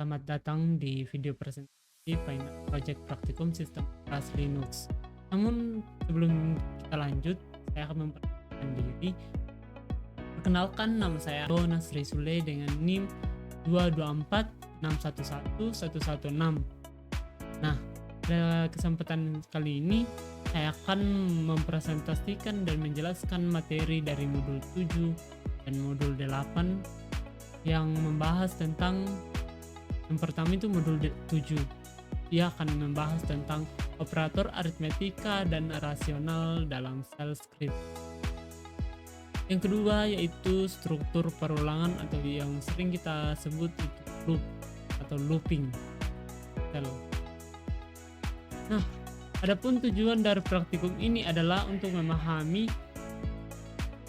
Selamat datang di video presentasi Final Project Praktikum Sistem Operasi Linux. Namun sebelum kita lanjut, saya akan memperkenalkan diri. Perkenalkan, nama saya Nasri Sule dengan NIM 224611116. Nah, pada kesempatan kali ini saya akan mempresentasikan dan menjelaskan materi dari modul 7 dan modul 8 yang membahas tentang, yang pertama itu modul 7. Dia akan membahas tentang operator aritmetika dan rasional dalam shell script. Yang kedua yaitu struktur perulangan atau yang sering kita sebut itu loop atau looping shell. Nah, adapun tujuan dari praktikum ini adalah untuk memahami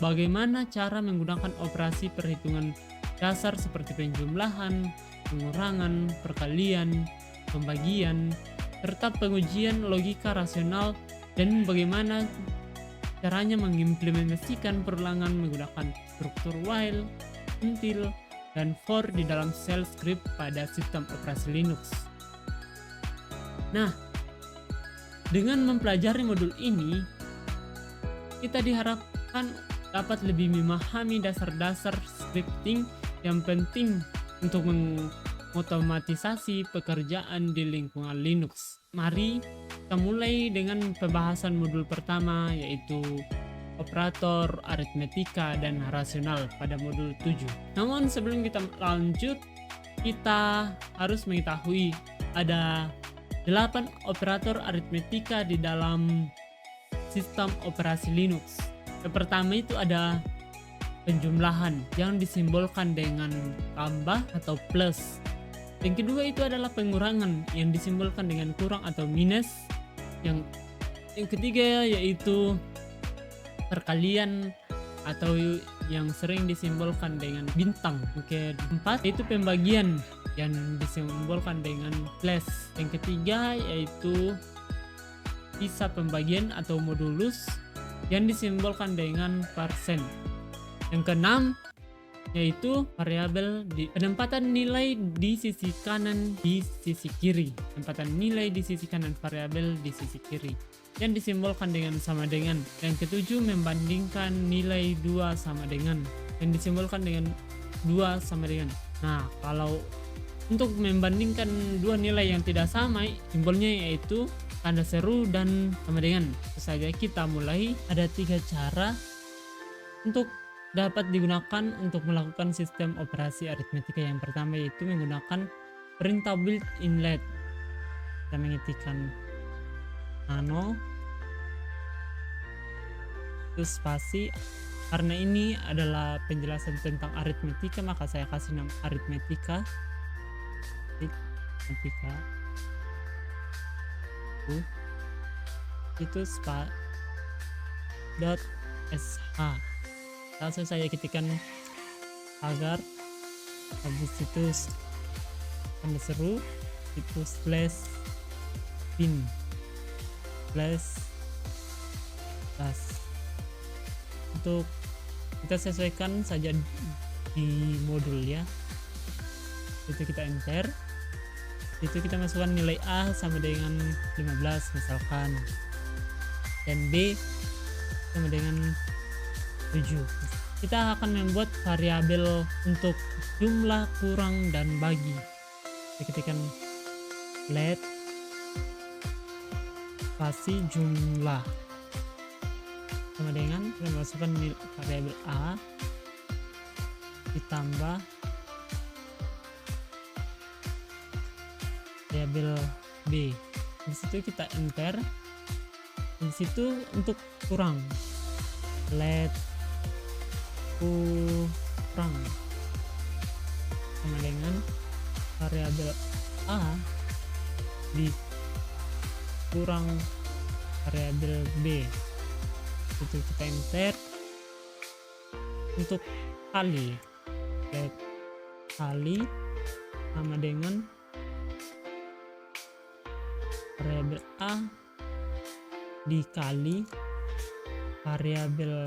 bagaimana cara menggunakan operasi perhitungan dasar seperti penjumlahan, pengurangan, perkalian, pembagian, serta pengujian logika rasional, dan bagaimana caranya mengimplementasikan perulangan menggunakan struktur while, until, dan for di dalam shell script pada sistem operasi Linux. Nah, dengan mempelajari modul ini, kita diharapkan dapat lebih memahami dasar-dasar scripting yang penting untuk mengotomatisasi pekerjaan di lingkungan Linux. Mari kita mulai dengan pembahasan modul pertama, yaitu operator aritmetika dan rasional pada modul 7. Namun sebelum kita lanjut, kita harus mengetahui ada 8 operator aritmetika di dalam sistem operasi Linux. Yang pertama itu ada penjumlahan yang disimbolkan dengan tambah atau plus. Yang kedua itu adalah pengurangan yang disimbolkan dengan kurang atau minus. Yang ketiga yaitu perkalian atau yang sering disimbolkan dengan bintang. Yang keempat yaitu pembagian yang disimbolkan dengan plus. Yang ketiga yaitu sisa pembagian atau modulus yang disimbolkan dengan persen. Yang keenam yaitu variabel di penempatan nilai di sisi kanan di sisi kiri. Penempatan nilai di sisi kanan variabel di sisi kiri yang disimbolkan dengan sama dengan. Yang ketujuh membandingkan nilai 2 sama dengan yang disimbolkan dengan 2 sama dengan. Nah, kalau untuk membandingkan dua nilai yang tidak sama, simbolnya yaitu tanda seru dan sama dengan. Tentu saja kita mulai. Ada 3 cara untuk dapat digunakan untuk melakukan sistem operasi aritmetika. Yang pertama yaitu menggunakan perintah built inlet. Kita mengetikkan nano itu spasi. Karena ini adalah penjelasan tentang aritmetika, maka saya kasih nama aritmetika. Itu spa.sh. Langsung saya ketikkan agar habis itu tanda seru itu slash bin slash plus. Untuk kita sesuaikan saja di modul ya. Itu kita enter. Itu kita masukkan nilai A sama dengan 15 misalkan, dan B sama dengan 7. Kita akan membuat variabel untuk jumlah, kurang, dan bagi. Kita ketikkan let spasi jumlah sama dengan kita masukkan variabel A ditambah variabel B. Di situ kita enter. Di situ untuk kurang let kurang sama dengan variabel A dikurang variabel B. Itu kita enter. Untuk kali let kali sama dengan variabel A dikali variabel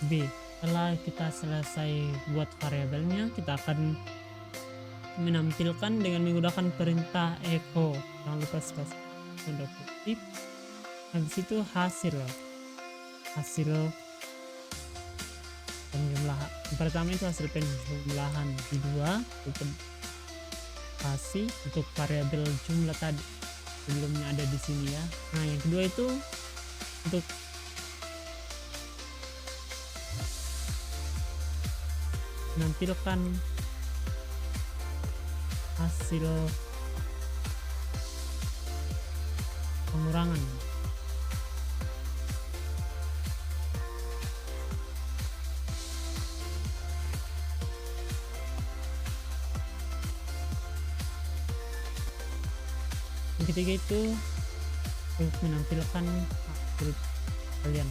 B. Setelah kita selesai buat variabelnya, kita akan menampilkan dengan menggunakan perintah echo. Jangan lupa spasi tanda kutip. Habis itu hasil penjumlahan. Yang pertama itu hasil penjumlahan, kedua itu spasi untuk variabel jumlah tadi sebelumnya ada di sini ya. Nah yang kedua itu untuk menampilkan hasil pengurangan. Yang ketiga itu untuk menampilkan hasil kalian.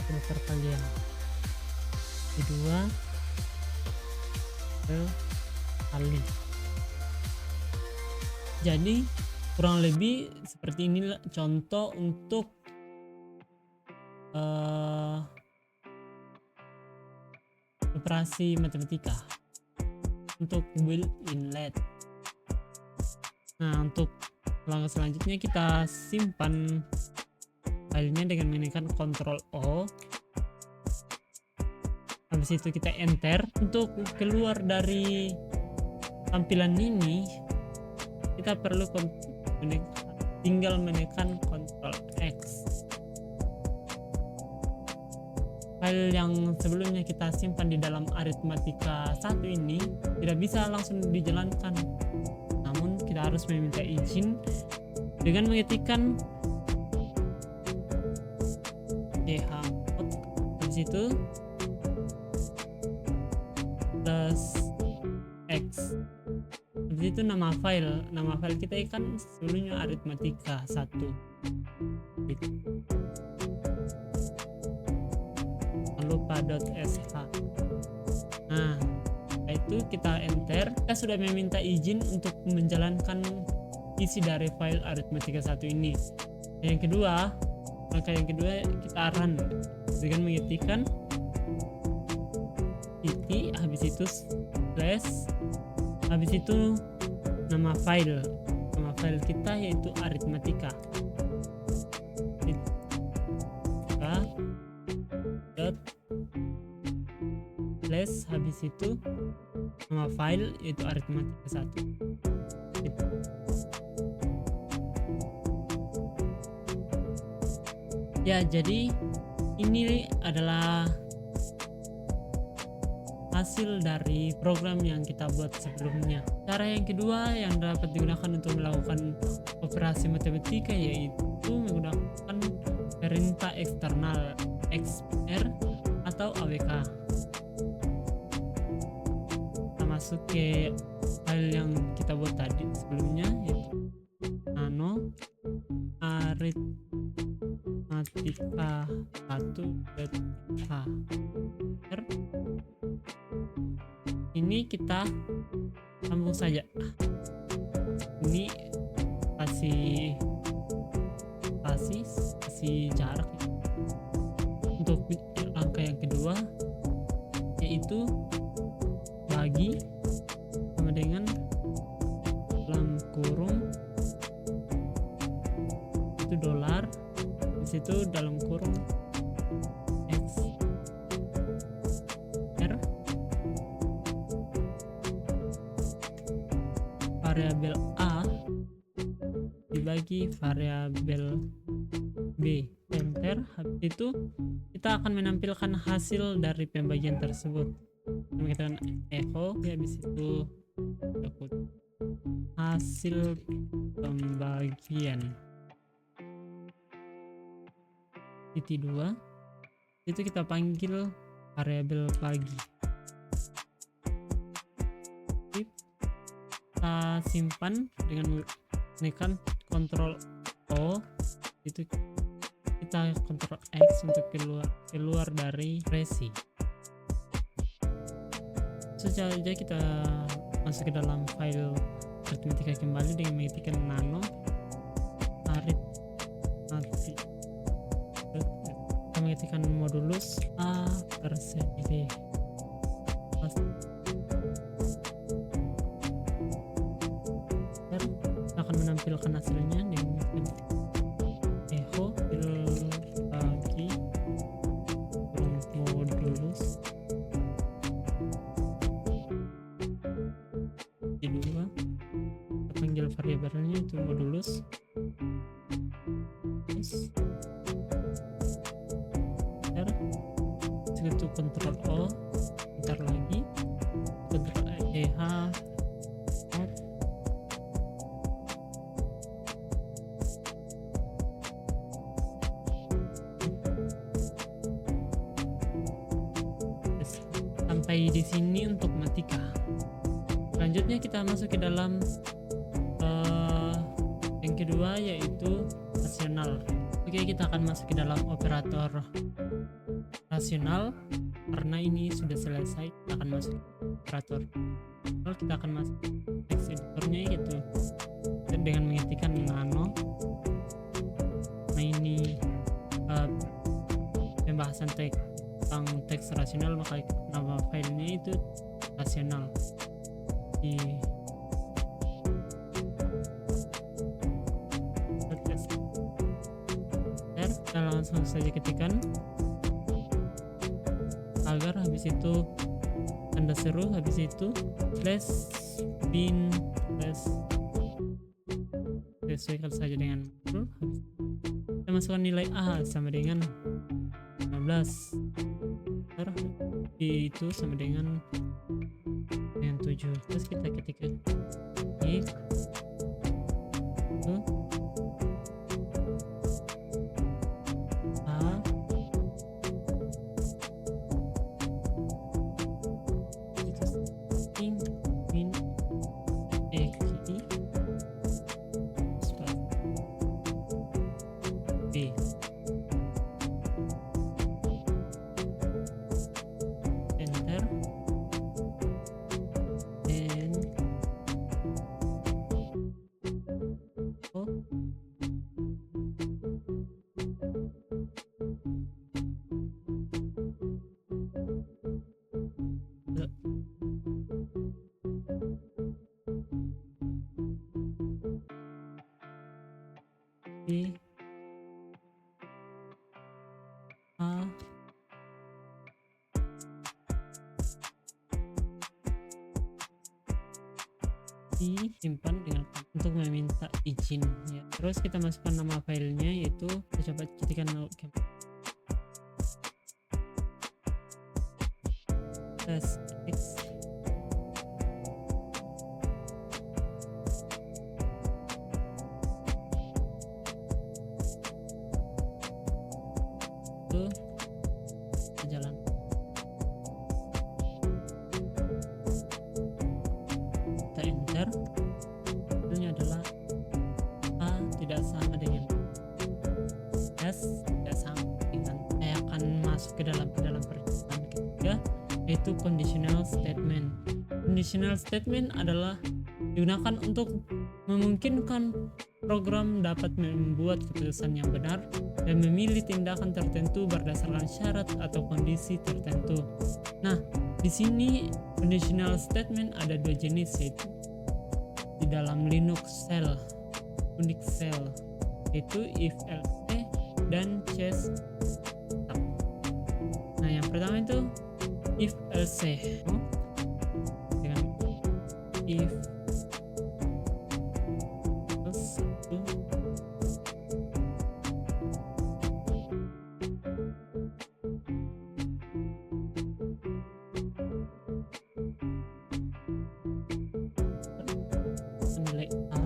Filter kalian. Kedua kali. Jadi kurang lebih seperti inilah contoh untuk operasi matematika untuk build inlet. Nah untuk langkah selanjutnya kita simpan filenya dengan menekan Ctrl O. Habis itu kita enter. Untuk keluar dari tampilan ini kita perlu tinggal menekan Ctrl X. File yang sebelumnya kita simpan di dalam Arithmetica 1 ini tidak bisa langsung dijalankan, namun kita harus meminta izin dengan mengetikkan chmod. Habis itu plus X. Habis itu nama file kita kan sebelumnya Arithmetica 1 gitu. Lupa .sh. Nah itu kita enter. Kita sudah meminta izin untuk menjalankan isi dari file Arithmetica 1 ini. Yang kedua, kita run dengan mengetikkan titik, habis itu slash, habis itu nama file kita yaitu Arithmetica slash, habis itu nama file yaitu Arithmetica 1 gitu. Ya jadi ini adalah hasil dari program yang kita buat sebelumnya. Cara yang kedua yang dapat digunakan untuk melakukan operasi matematika yaitu menggunakan perintah eksternal XPR atau AWK. Kita masuk ke file yang kita buat tadi sebelumnya yaitu nano arithmetica 1.h. Ini kita sambung saja. Ini kasih jarak. Untuk langkah yang kedua yaitu bagi sama dengan dalam kurung itu dolar, di situ dalam kurung X R, variabel A dibagi variabel B, enter. Habis itu kita akan menampilkan hasil dari pembagian tersebut. Kita echo, habis itu hasil pembagian titik 2, itu kita panggil variabel pagi. Kita simpan dengan menekan Ctrl O, itu kita Ctrl X untuk keluar dari resi. Saja kita masuk ke dalam file Arithmetica kembali dengan mengetikkan nano arithmetica mengetikkan modulus A per semi B. Kita akan menampilkan hasilnya dengan echo bagi modulus kedua. Kita panggil variabelnya itu modulus. Itu Ctrl O, bentar lagi Ctrl EH sampai di sini untuk matika. Selanjutnya kita masuk ke dalam yang kedua, yaitu rasional. Oke, kita akan masuk ke dalam operator rasional. Karena ini sudah selesai, kita akan masuk operator. Lalu kita akan masuk text editornya, yaitu dengan mengetikkan nano. Nah, ini pembahasan tentang teks rasional, maka nama filenya itu rasional. Kita langsung saja ketikkan agar, habis itu tanda seru, habis itu slash bin slash, sesuaikan saja dengan full. Kita masukkan nilai A sama dengan 15, itu sama dengan 7. Terus kita ketikkan if B A disimpan dengan untuk meminta izin ya. Terus kita masukkan nama filenya, yaitu kita coba ketikkan test itu jalan. Kita enter, hasilnya adalah A tidak sama dengan S tidak sama dengan. Saya akan masuk ke dalam percakapan ketiga, yaitu conditional statement. Conditional statement adalah digunakan untuk memungkinkan program dapat membuat keputusan yang benar dan memilih tindakan tertentu berdasarkan syarat atau kondisi tertentu. Nah, di sini conditional statement ada dua jenis, yaitu di dalam Linux shell, Unix shell, yaitu if else dan case. Nah, yang pertama itu if else dengan if nilai A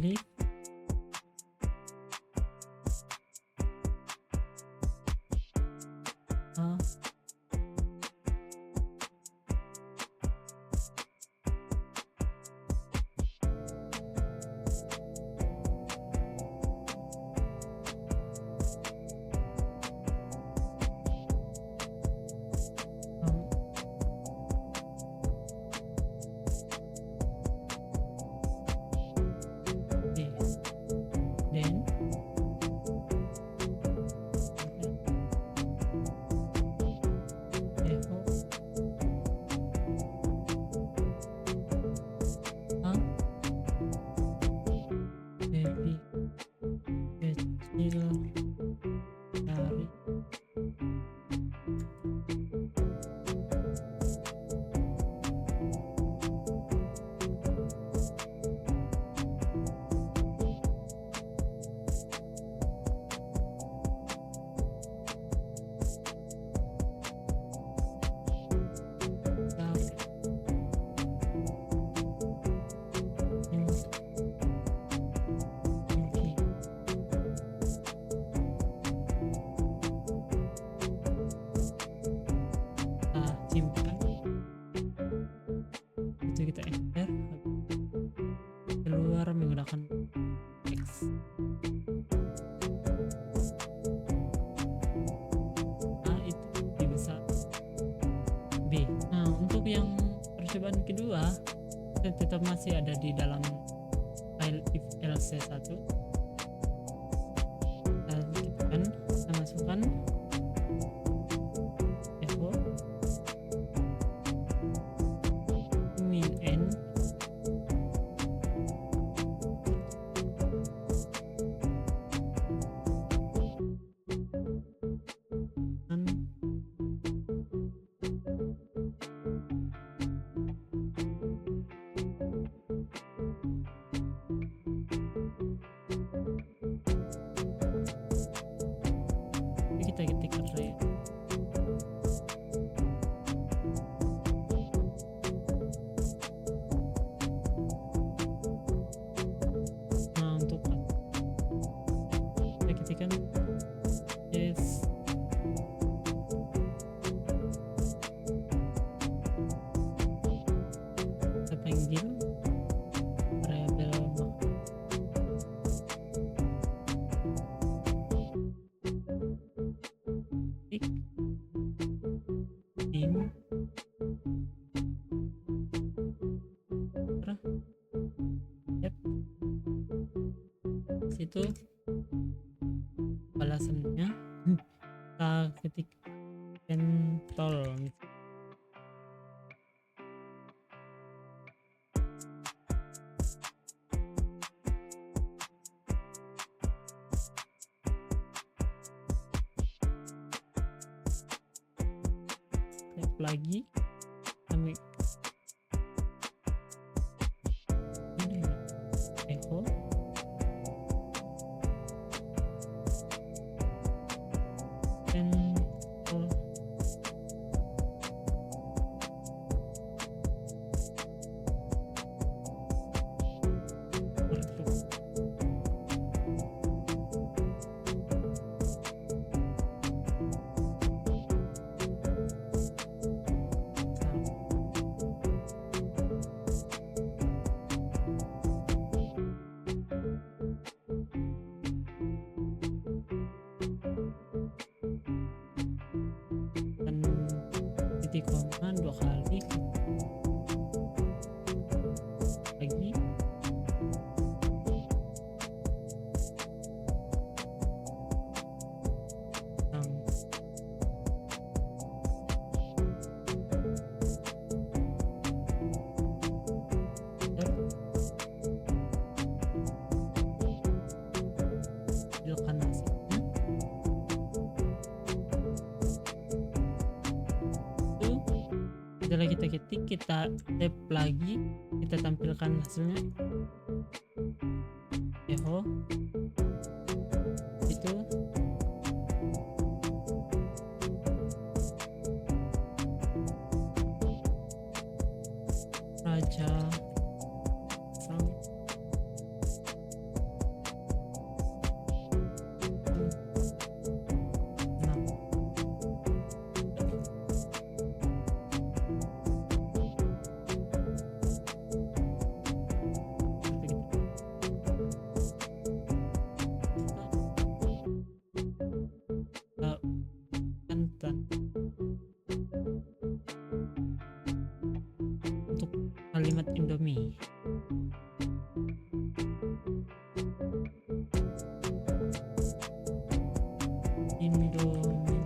pilih A, B, then Eho A, lebih kecil dari dari mungkin. Kita simpan, itu kita enter, keluar menggunakan X. A itu bisa B. Nah, untuk yang percobaan kedua kita tetap masih ada di dalam file if else 1. Kita masukkan echo min n dan kita ketikkan red. Nah, untuk kita ketikkan yes, kita panggil variabel tick in yep. Situ balasannya kita ketik pentol tap lagi kami ini echo pentol dan titik koma 2 kali lagi. Tampilkan hasilnya. Itu setelah kita ketik, kita tap lagi, kita tampilkan hasilnya. Echo itu raja sang kalimat Indomie. Indomie.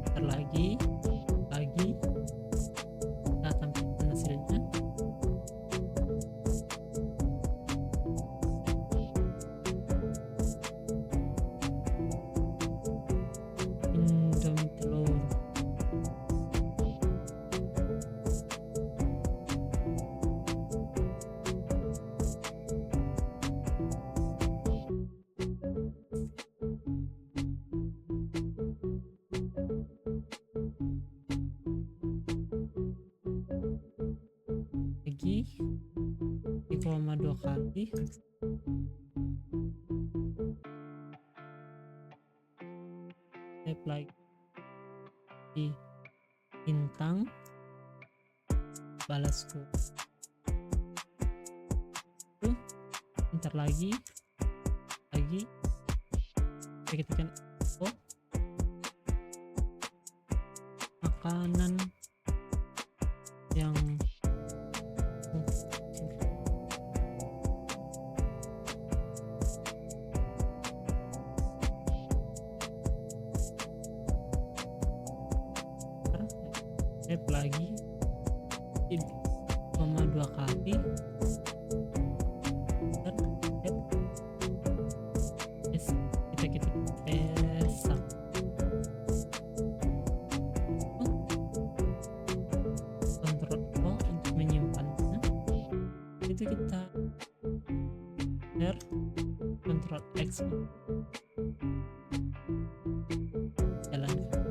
Bentar lagi kita tampilkan hasilnya. Indomie telur. Lagi 3,2 kali. Tap lagi di bintang, balasku. Bentar lagi kita ketikkan makanan yang tap lagi 3,2 kali. Kita ketik esak. Ctrl O untuk menyimpannya. Itu kita Ctrl X jalankan.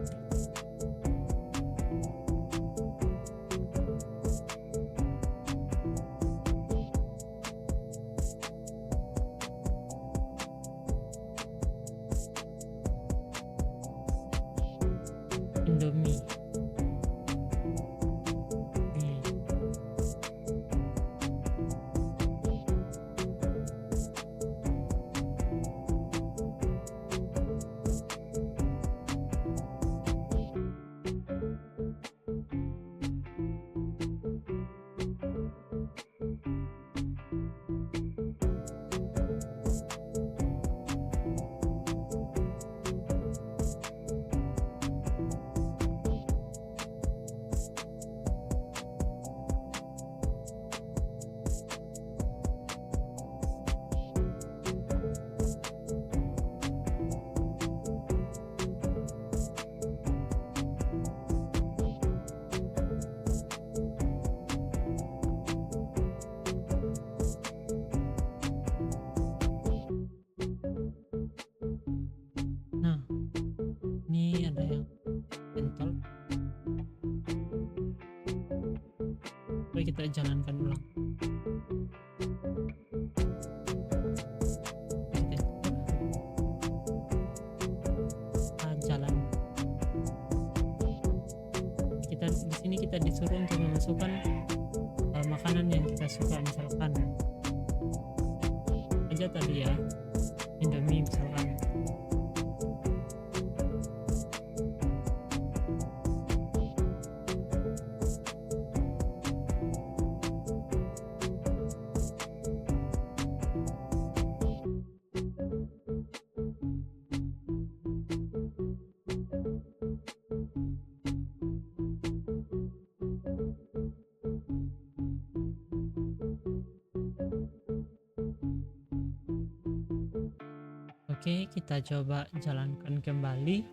Indomie. Nah, ini ada yang pentol. Coba kita jalankan ulang. Jalan. Kita di sini kita disuruh untuk memasukkan makanan yang kita suka, misalkan aja tadi ya, Indomie misalkan. Oke, kita coba jalankan kembali.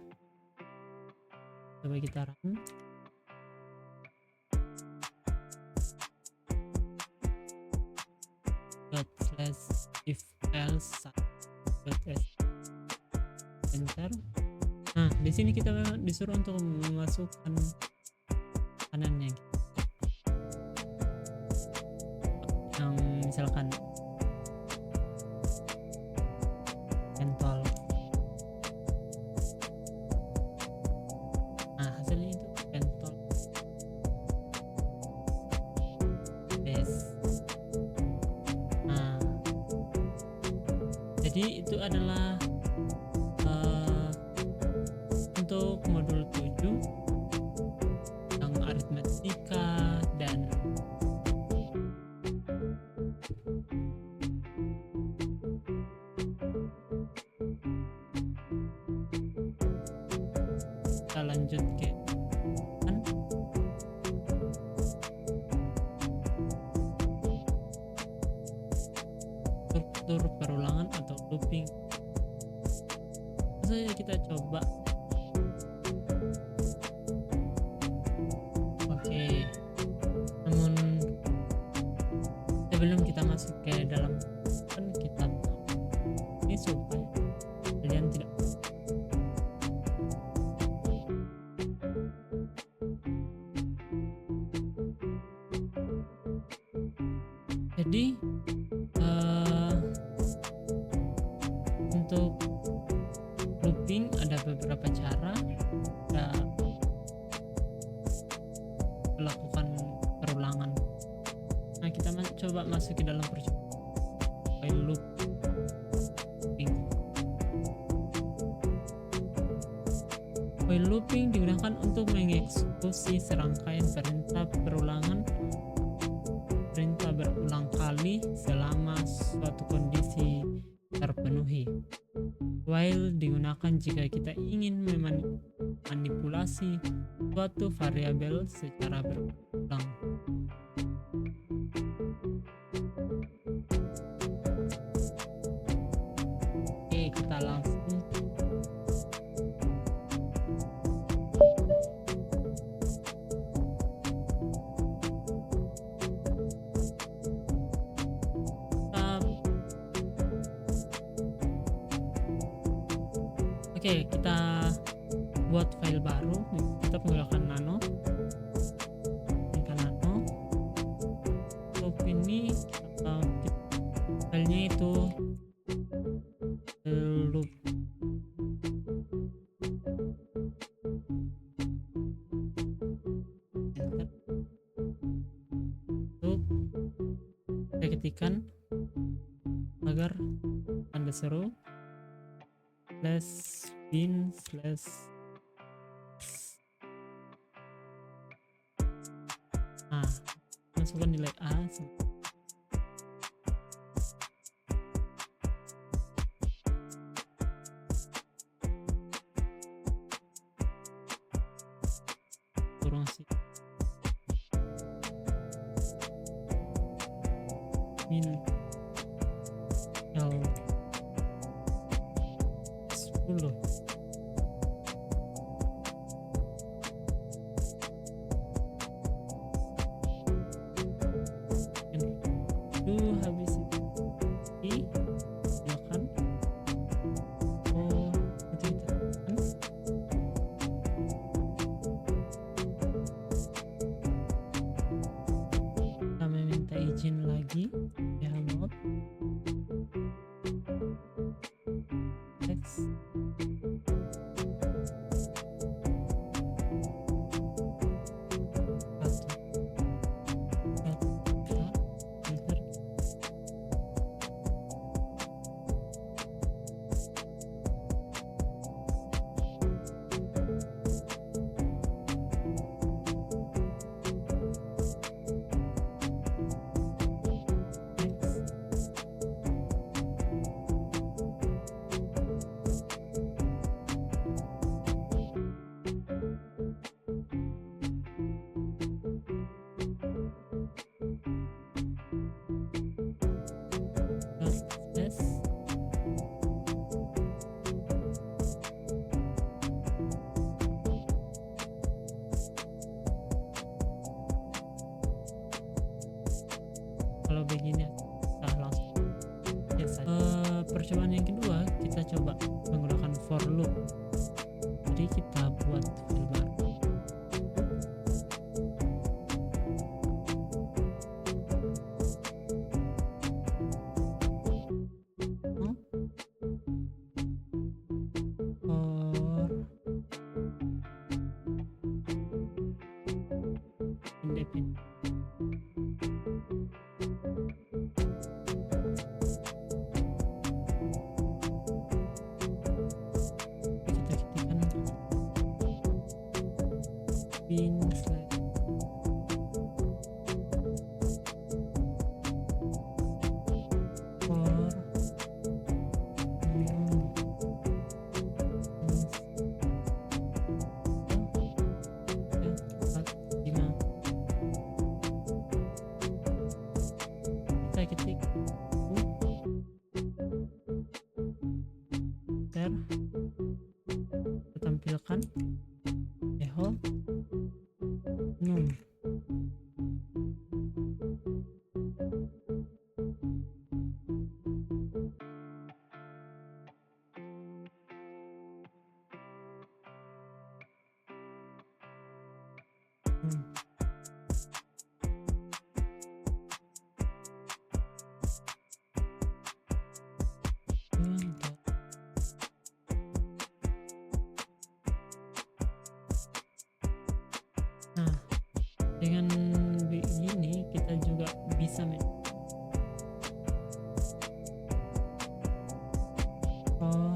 Coba kita run. ./if else enter. Nah, di sini kita memang disuruh untuk memasukkan kanannya. Yang misalkan pentol. Nah, hasilnya itu pentol. Nah, jadi itu adalah untuk modul 7 yang aritmatika, lanjut ke kan struktur perulangan atau looping. Saya kita coba. Oke, namun sebelum kita masuk ke dalam kan kita ini supaya kalian tidak jadi untuk looping ada beberapa cara ya, melakukan perulangan. Nah, kita coba masuk ke dalam while looping. While looping digunakan untuk mengeksekusi serangkaian perintah berulang kali selama suatu kondisi terpenuhi. While digunakan jika kita ingin memanipulasi suatu variabel secara berulang. Oke, kita langsung Oke, kita buat file baru. Kita menggunakan nano. Untuk ini filenya itu loop. Untuk saya ketikkan agar anda seru bin masukkan nilai A kurang sih min L 10. Itu habis ini silakan itu kita minta izin lagi ya mode text kalau begini kita langsung percobaan yang kedua kita coba menggunakan for loop. Jadi kita buat file baru independent. Bin tampilkan echo num. Nah, dengan begini kita juga bisa for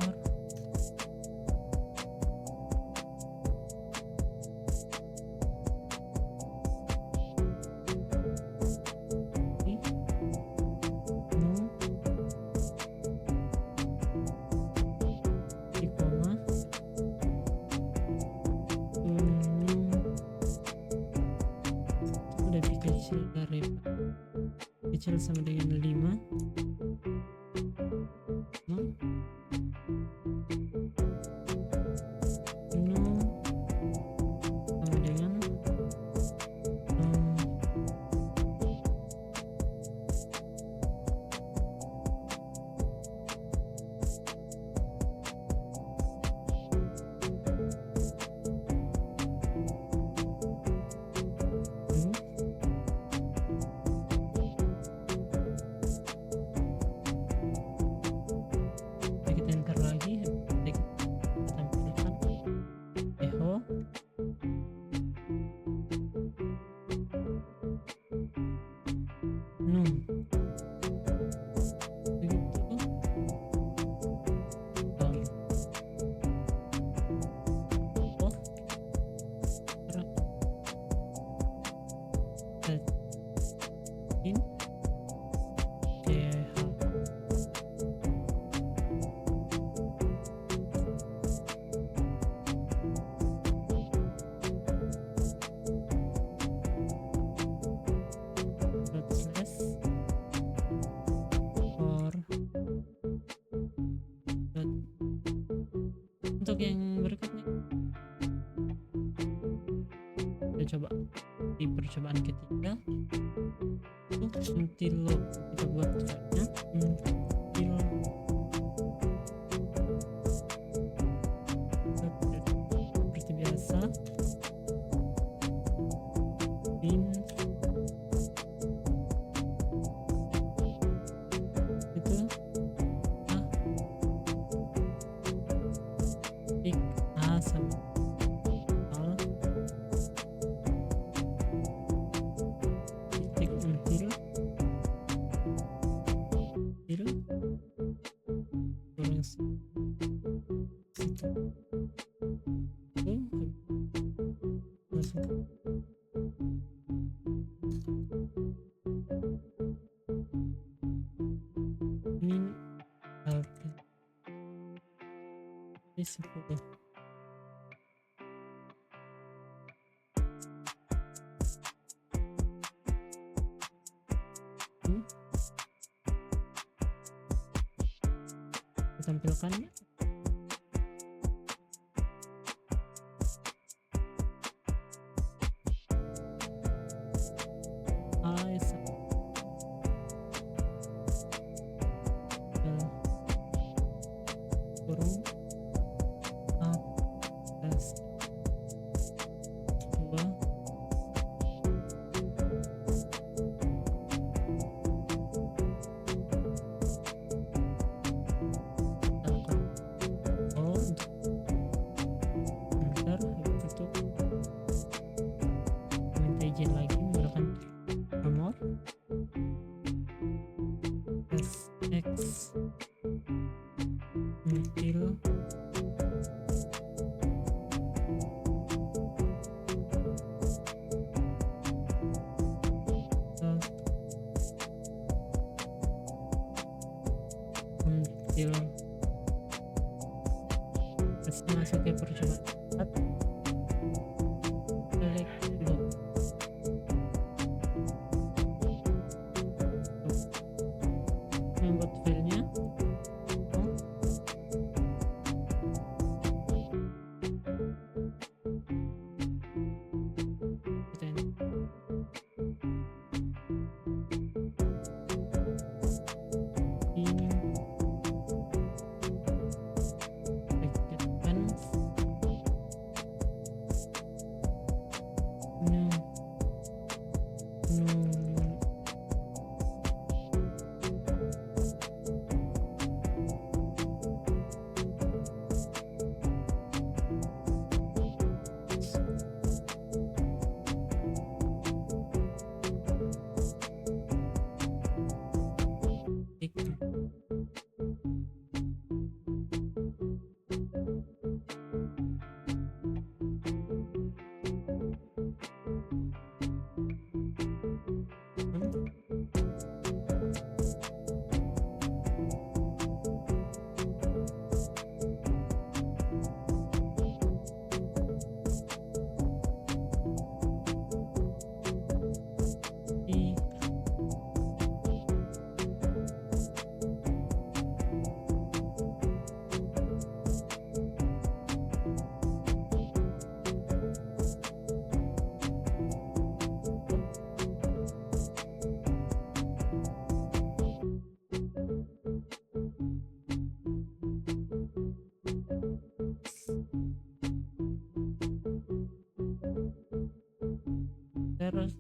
di koma lebih kecil dari kecil sama dengan 5 sama dengan kita enter lagi, kita tampilkan echo num. Begitu in untuk yang berikutnya kita coba di percobaan ketiga until load, kita buat filenya until seperti biasa bin itu pick A sama al titik until kurang situ masuk min ini 10. Tampilkannya kurung atas 2 izin lagi menggunakan nomor SX until masuk ke percobaan membuat filenya nu itu i terus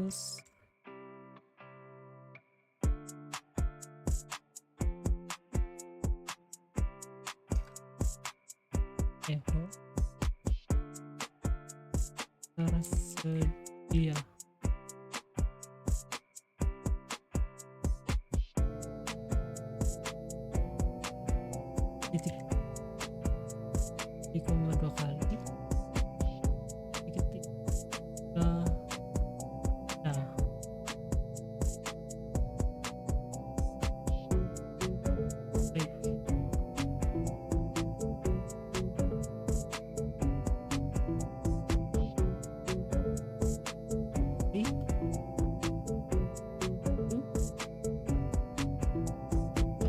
terus eho tersedia titik 3,2 kali diketik nah baik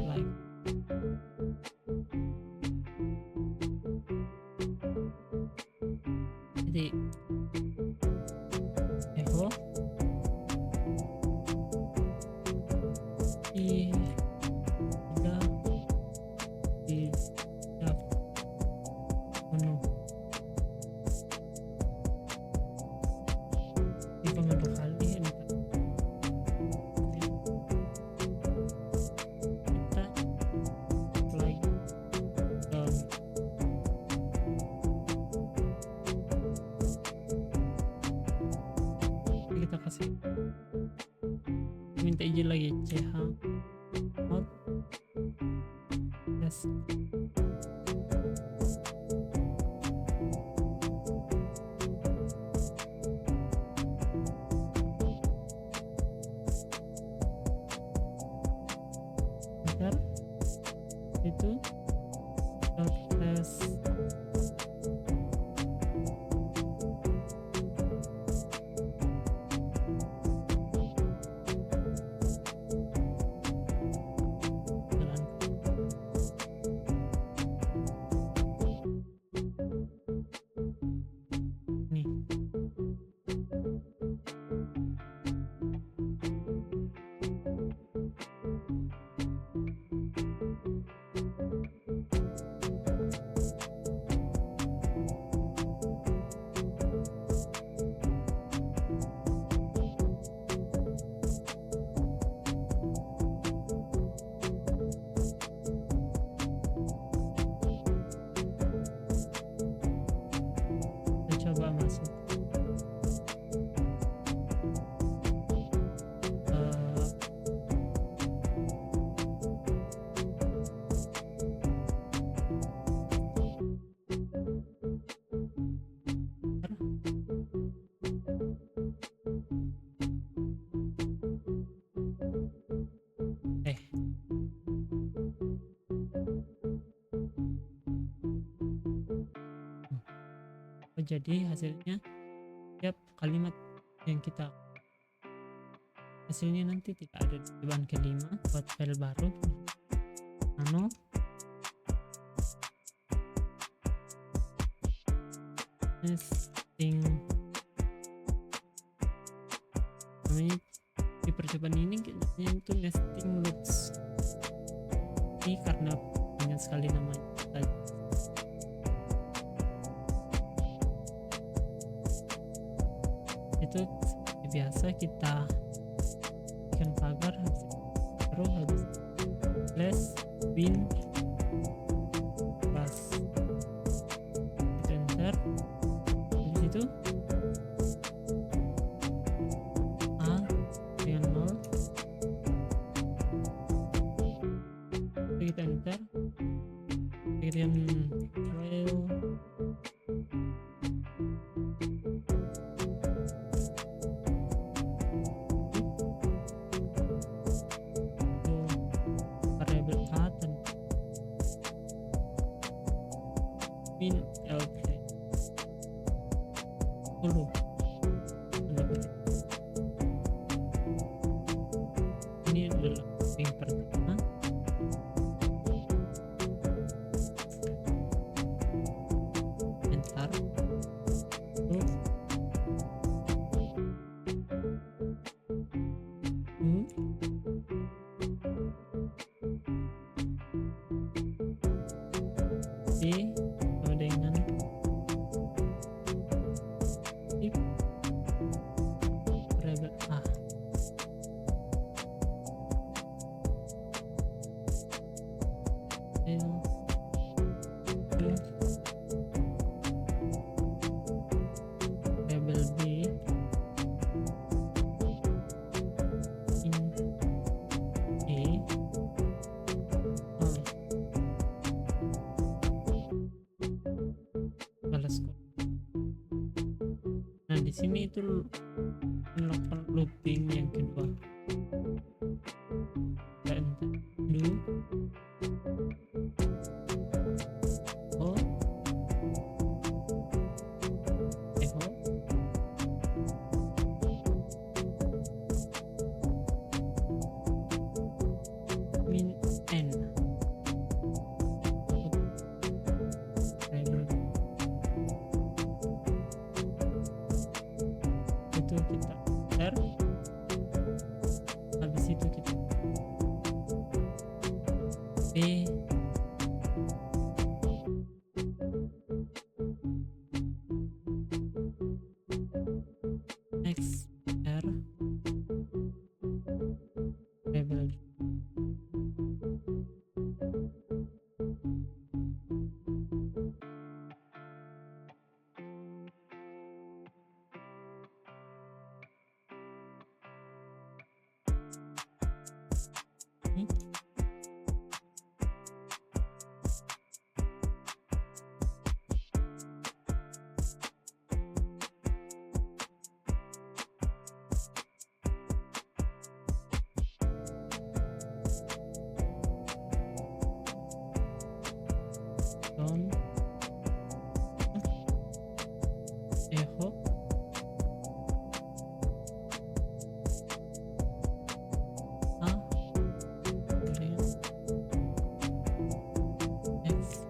like jadi eho tidak tidak penuh 3,2 kali enter kita like down kita kasih minta izin lagi ch out yes bentar itu tes jalan nih kita coba masuk jadi hasilnya tiap kalimat yang kita hasilnya nanti tidak ada di bahan kelima. Buat file baru nano nesting namanya di percobaan ini kayaknya itu nesting loops sih karena banyak sekali namanya. Itu seperti biasa kita bikin pagar, habis slash bin plus enter. Habis itu a dengan 0, kita enter, kemudian trail variabel a dan min lp 10. Ini adalah yang pertama. Enter. B sama dengan if variabel a. Variabel b in a balas kok. Nah di sini itu melakukan looping yang kedua. Kita enter do echo min n itu kita enter. Habis itu kita p x r variable down echo a kemudian x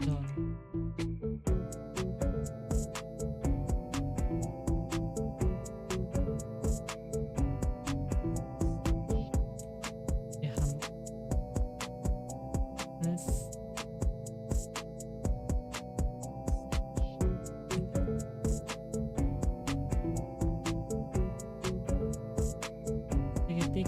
down. Ya plus ketik